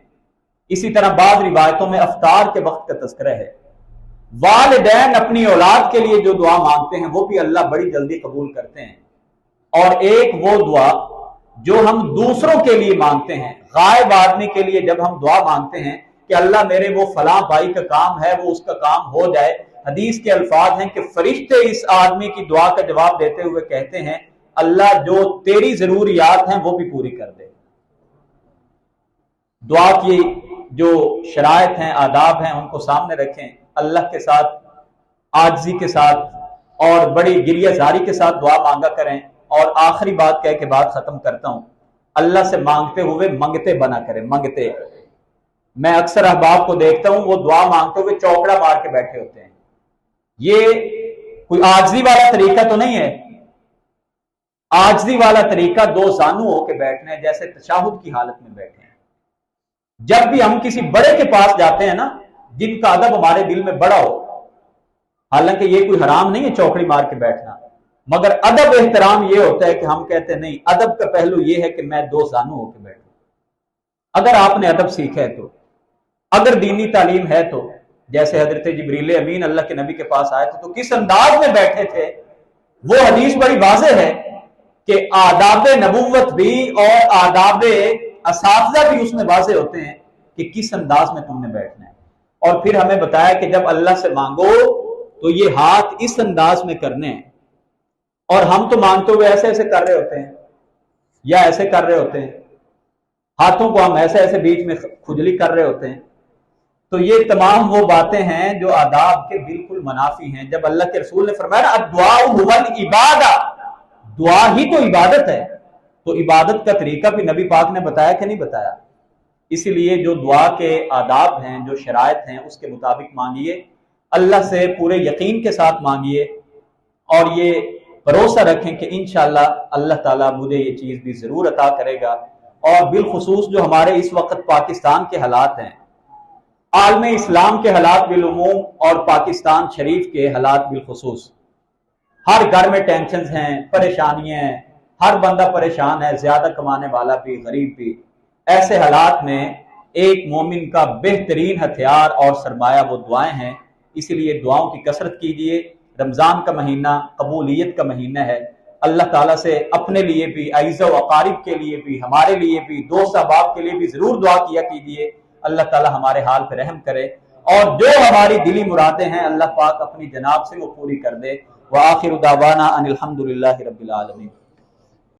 اسی طرح بعض روایتوں میں افطار کے وقت کا تذکرہ ہے. والدین اپنی اولاد کے لیے جو دعا مانگتے ہیں وہ بھی اللہ بڑی جلدی قبول کرتے ہیں. اور ایک وہ دعا جو ہم دوسروں کے لیے مانگتے ہیں، غائب آدمی کے لیے جب ہم دعا مانگتے ہیں کہ اللہ میرے وہ فلاں بھائی کا کام ہے وہ اس کا کام ہو جائے، حدیث کے الفاظ ہیں کہ فرشتے اس آدمی کی دعا کا جواب دیتے ہوئے کہتے ہیں اللہ جو تیری ضروریات ہیں وہ بھی پوری کر دے. دعا کی جو شرائط ہیں، آداب ہیں، ان کو سامنے رکھیں، اللہ کے ساتھ عاجزی کے ساتھ اور بڑی گریہ زاری کے ساتھ دعا مانگا کریں. اور آخری بات کہہ کے بات ختم کرتا ہوں، اللہ سے مانگتے ہوئے منگتے بنا کریں. منگتے، میں اکثر احباب کو دیکھتا ہوں وہ دعا مانگتے ہوئے چوکڑا مار کے بیٹھے ہوتے ہیں. یہ کوئی عاجزی والا طریقہ تو نہیں ہے. عاجزی والا طریقہ 2 زانو ہو کے بیٹھنا ہے، جیسے تشہد کی حالت میں بیٹھے ہیں. جب بھی ہم کسی بڑے کے پاس جاتے ہیں نا، جن کا ادب ہمارے دل میں بڑا ہو، حالانکہ یہ کوئی حرام نہیں ہے چوکڑی مار کے بیٹھنا، مگر ادب احترام یہ ہوتا ہے کہ ہم کہتے ہیں نہیں، ادب کا پہلو یہ ہے کہ میں 2 زانو ہو کے بیٹھوں. اگر آپ نے ادب سیکھا ہے تو، اگر دینی تعلیم ہے تو، جیسے حضرت جبریل امین اللہ کے نبی کے پاس آئے تھے تو کس انداز میں بیٹھے تھے وہ حدیث بڑی واضح ہے کہ آداب نبوت بھی اور آداب اساتذہ بھی اس میں واضح ہوتے ہیں کہ کس انداز میں تم نے بیٹھنا ہے. اور پھر ہمیں بتایا کہ جب اللہ سے مانگو تو یہ ہاتھ اس انداز میں کرنے ہیں. اور ہم تو مانگتے ہوئے ایسے ایسے کر رہے ہوتے ہیں یا ایسے کر رہے ہوتے ہیں, ہاتھوں کو ہم ایسے ایسے بیچ میں کھجلی کر رہے ہوتے ہیں. تو یہ تمام وہ باتیں ہیں جو آداب کے بالکل منافی ہیں. جب اللہ کے رسول نے فرمایا الدعاء هو العبادہ, دعا ہی تو عبادت ہے, تو عبادت کا طریقہ بھی نبی پاک نے بتایا کہ نہیں بتایا؟ اسی لیے جو دعا کے آداب ہیں, جو شرائط ہیں, اس کے مطابق مانگیے, اللہ سے پورے یقین کے ساتھ مانگیے, اور یہ بھروسہ رکھیں کہ انشاءاللہ اللہ تعالیٰ مجھے یہ چیز بھی ضرور عطا کرے گا. اور بالخصوص جو ہمارے اس وقت پاکستان کے حالات ہیں, عالم اسلام کے حالات بالعموم اور پاکستان شریف کے حالات بالخصوص, ہر گھر میں ٹینشنز ہیں, پریشانیاں ہیں, ہر بندہ پریشان ہے, زیادہ کمانے والا بھی غریب بھی. ایسے حالات میں ایک مومن کا بہترین ہتھیار اور سرمایہ وہ دعائیں ہیں. اسی لیے دعاؤں کی کثرت کیجیے. رمضان کا مہینہ قبولیت کا مہینہ ہے. اللہ تعالیٰ سے اپنے لیے بھی, اعزہ و اقارب کے لیے بھی, ہمارے لیے بھی, دوست احباب کے لیے بھی ضرور دعا کیا کیجیے. اللہ تعالیٰ ہمارے حال پہ رحم کرے, اور جو ہماری دلی مرادیں ہیں اللہ پاک اپنی جناب سے وہ پوری کر دے. وآخر دعوانا ان الحمد للہ رب العالمین.